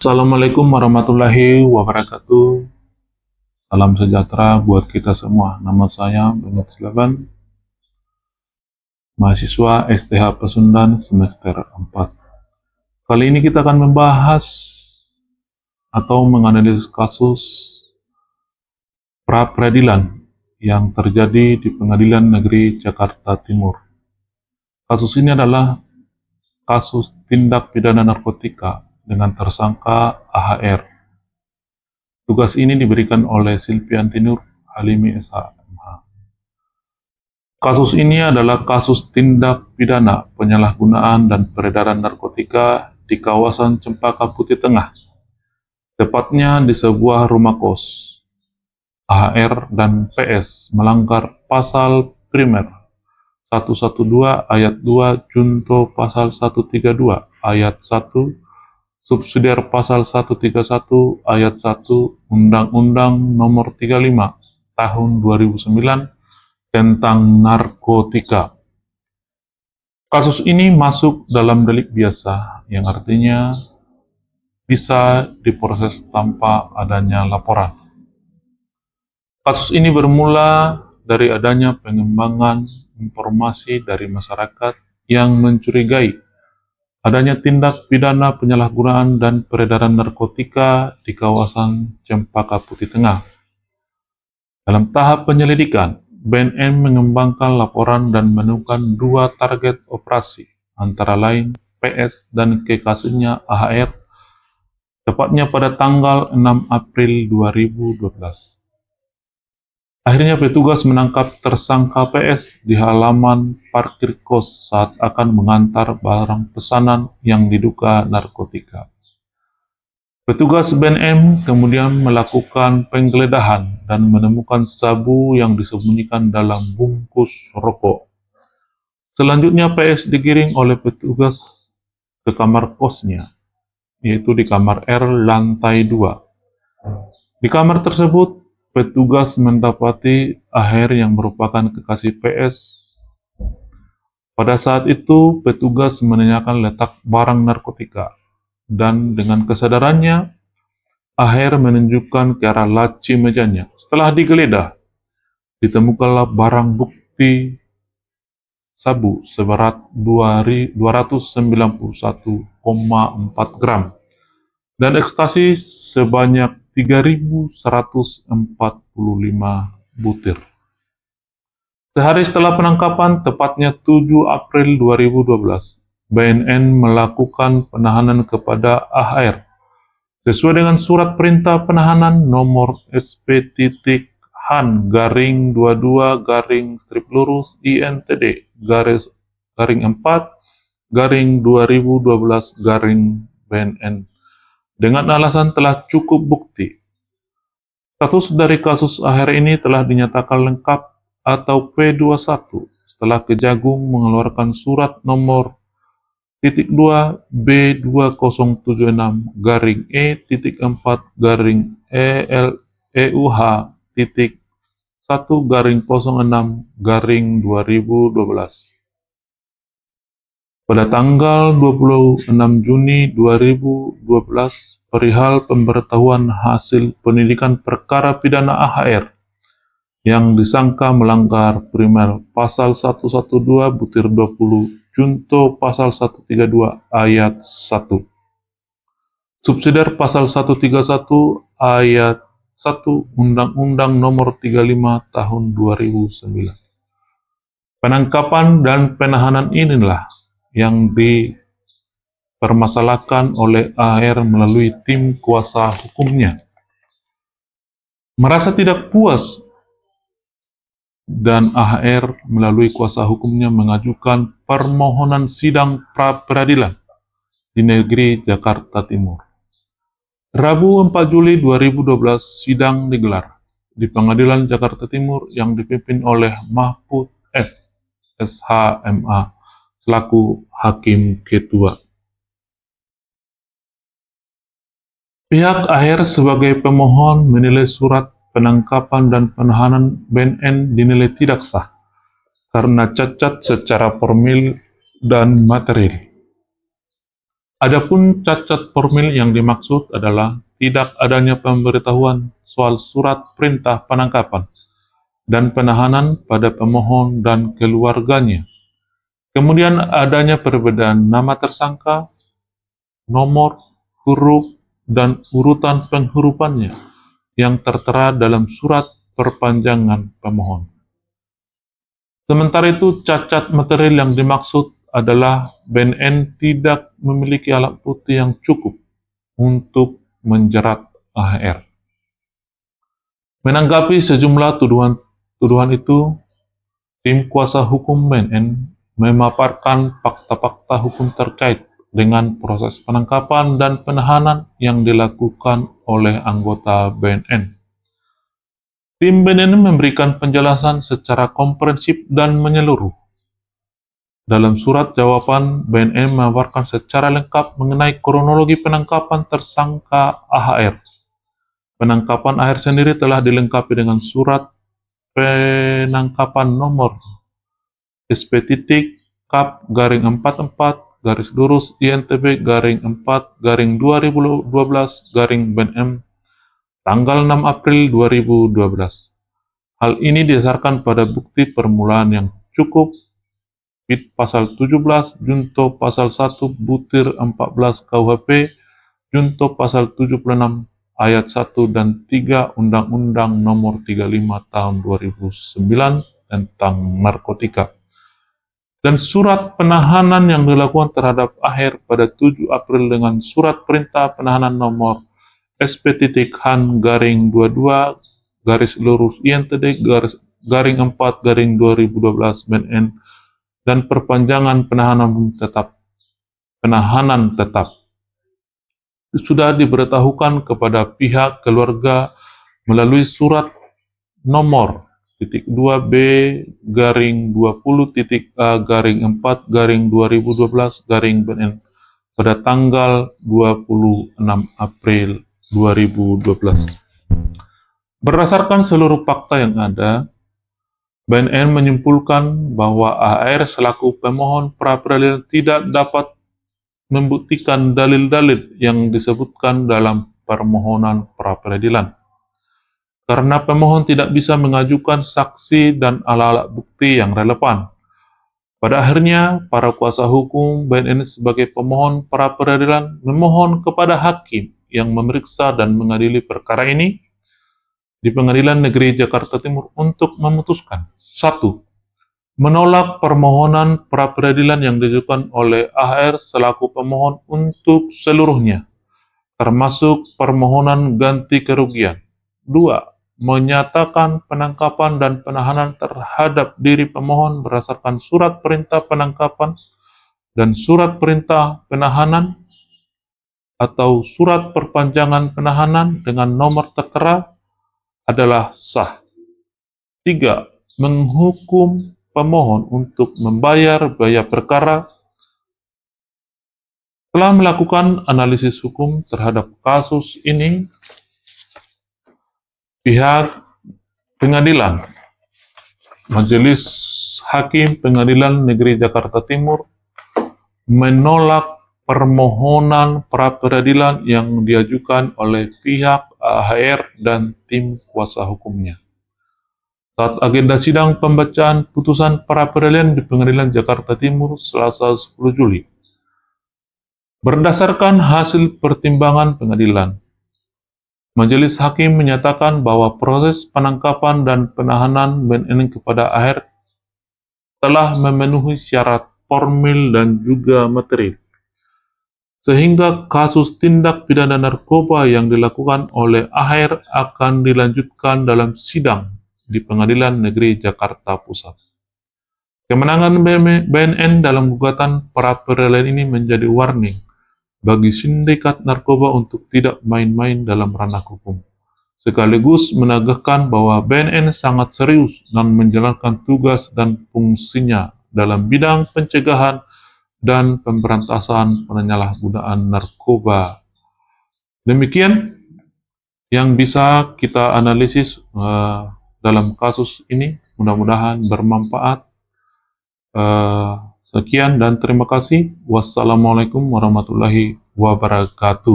Assalamualaikum warahmatullahi wabarakatuh. Salam sejahtera buat kita semua. Nama saya Bennett Silaban, mahasiswa STH Pasundan semester 4. Kali ini kita akan membahas atau menganalisis kasus pra-peradilan yang terjadi di Pengadilan Negeri Jakarta Timur. Kasus ini adalah kasus tindak pidana narkotika dengan tersangka AHR. Tugas ini diberikan oleh Silvianti Nur Halimi SH.MH. Kasus ini adalah kasus tindak pidana penyalahgunaan dan peredaran narkotika di kawasan Cempaka Putih Tengah, tepatnya di sebuah rumah kos. AHR dan PS melanggar pasal primer 112 ayat 2 junto pasal 132 ayat 1 subsidiar pasal 131 ayat 1 Undang-Undang Nomor 35 Tahun 2009 tentang narkotika. Kasus ini masuk dalam delik biasa, yang artinya bisa diproses tanpa adanya laporan. Kasus ini bermula dari adanya pengembangan informasi dari masyarakat yang mencurigai adanya tindak pidana penyalahgunaan dan peredaran narkotika di kawasan Cempaka Putih Tengah. Dalam tahap penyelidikan, BNN mengembangkan laporan dan menemukan dua target operasi, antara lain PS dan kekasihnya AHR, tepatnya pada tanggal 6 April 2012. Akhirnya petugas menangkap tersangka PS di halaman parkir kos saat akan mengantar barang pesanan yang diduga narkotika. Petugas BNN kemudian melakukan penggeledahan dan menemukan sabu yang disembunyikan dalam bungkus rokok. Selanjutnya PS digiring oleh petugas ke kamar kosnya, yaitu di kamar R lantai 2. Di kamar tersebut, petugas mendapati AHR yang merupakan kekasih PS. Pada saat itu, petugas menanyakan letak barang narkotika. Dan dengan kesadarannya, AHR menunjukkan ke arah laci mejanya. Setelah digeledah, ditemukanlah barang bukti sabu seberat 291,4 gram dan ekstasi sebanyak 3.145 butir. Sehari setelah penangkapan, tepatnya 7 April 2012, BNN melakukan penahanan kepada AHR sesuai dengan surat perintah penahanan nomor SP-Han-22-INTD-4-2012-BNN dengan alasan telah cukup bukti. Status dari kasus AHR ini telah dinyatakan lengkap atau P21 setelah Kejagung mengeluarkan surat nomor -2 B209-E/EUH-1/06/2012 pada tanggal 26 Juni 2012 perihal pemberitahuan hasil penyidikan perkara pidana AHR yang disangka melanggar primer pasal 112-20 junto pasal 132 ayat 1 subsidiar pasal 131 ayat 1 Undang-Undang Nomor 35 Tahun 2009. Penangkapan dan penahanan inilah yang dipermasalahkan oleh AHR melalui tim kuasa hukumnya. Merasa tidak puas dan AHR melalui kuasa hukumnya mengajukan permohonan sidang pra-peradilan di Negeri Jakarta Timur. Rabu 4 Juli 2012 sidang digelar di Pengadilan Jakarta Timur yang dipimpin oleh Mahfud S. SH.MA selaku Hakim Ketua. Pihak AHR sebagai pemohon menilai surat penangkapan dan penahanan BNN dinilai tidak sah karena cacat secara formil dan material. Adapun cacat formil yang dimaksud adalah tidak adanya pemberitahuan soal surat perintah penangkapan dan penahanan pada pemohon dan keluarganya. Kemudian adanya perbedaan nama tersangka, nomor, huruf, dan urutan penghurufannya yang tertera dalam surat perpanjangan pemohon. Sementara itu, cacat material yang dimaksud adalah BNN tidak memiliki alat bukti yang cukup untuk menjerat AHR. Menanggapi sejumlah tuduhan itu, tim kuasa hukum BNN memaparkan fakta-fakta hukum terkait dengan proses penangkapan dan penahanan yang dilakukan oleh anggota BNN. Tim BNN memberikan penjelasan secara komprehensif dan menyeluruh. Dalam surat jawaban, BNN memaparkan secara lengkap mengenai kronologi penangkapan tersangka AHR. Penangkapan AHR sendiri telah dilengkapi dengan surat penangkapan nomor SP-kap-44-INTB-4-2012-BNM tanggal 6 April 2012. Hal ini didasarkan pada bukti permulaan yang cukup, PIT pasal 17, Junto pasal 1 butir 14 KUHP, Junto pasal 76 ayat 1 dan 3 Undang-Undang Nomor 35 Tahun 2009 tentang narkotika. Dan surat penahanan yang dilakukan terhadap AHR pada 7 April dengan surat perintah penahanan nomor SP-Han-2-INTD-4-2012 BNN dan perpanjangan penahanan tetap sudah diberitahukan kepada pihak keluarga melalui surat nomor 2B-20.A-4-2012-BNN pada tanggal 26 April 2012. Berdasarkan seluruh fakta yang ada, BNN menyimpulkan bahwa AHR selaku pemohon pra-peradilan tidak dapat membuktikan dalil-dalil yang disebutkan dalam permohonan pra-peradilan. Karena pemohon tidak bisa mengajukan saksi dan alat-alat bukti yang relevan. Pada akhirnya, para kuasa hukum BNN sebagai pemohon pra-peradilan memohon kepada hakim yang memeriksa dan mengadili perkara ini di Pengadilan Negeri Jakarta Timur untuk memutuskan: 1. Menolak permohonan pra-peradilan yang diajukan oleh AHR selaku pemohon untuk seluruhnya, termasuk permohonan ganti kerugian. 2. Menyatakan penangkapan dan penahanan terhadap diri pemohon berdasarkan surat perintah penangkapan dan surat perintah penahanan atau surat perpanjangan penahanan dengan nomor tertera adalah sah. 3. Menghukum pemohon untuk membayar biaya perkara. Telah melakukan analisis hukum terhadap kasus ini, pihak pengadilan, Majelis Hakim Pengadilan Negeri Jakarta Timur menolak permohonan pra-peradilan yang diajukan oleh pihak AHR dan tim kuasa hukumnya. Saat agenda sidang pembacaan putusan pra-peradilan di Pengadilan Jakarta Timur Selasa 10 Juli. Berdasarkan hasil pertimbangan pengadilan, Majelis Hakim menyatakan bahwa proses penangkapan dan penahanan BNN kepada AHR telah memenuhi syarat formil dan juga material, sehingga kasus tindak pidana narkoba yang dilakukan oleh AHR akan dilanjutkan dalam sidang di Pengadilan Negeri Jakarta Pusat. Kemenangan BNN dalam gugatan pra-peradilan ini menjadi warning bagi sindikat narkoba untuk tidak main-main dalam ranah hukum, sekaligus menegaskan bahwa BNN sangat serius dan menjalankan tugas dan fungsinya dalam bidang pencegahan dan pemberantasan penyalahgunaan narkoba. Demikian yang bisa kita analisis dalam kasus ini. Mudah-mudahan bermanfaat. Sekian dan terima kasih. Wassalamualaikum warahmatullahi wabarakatuh.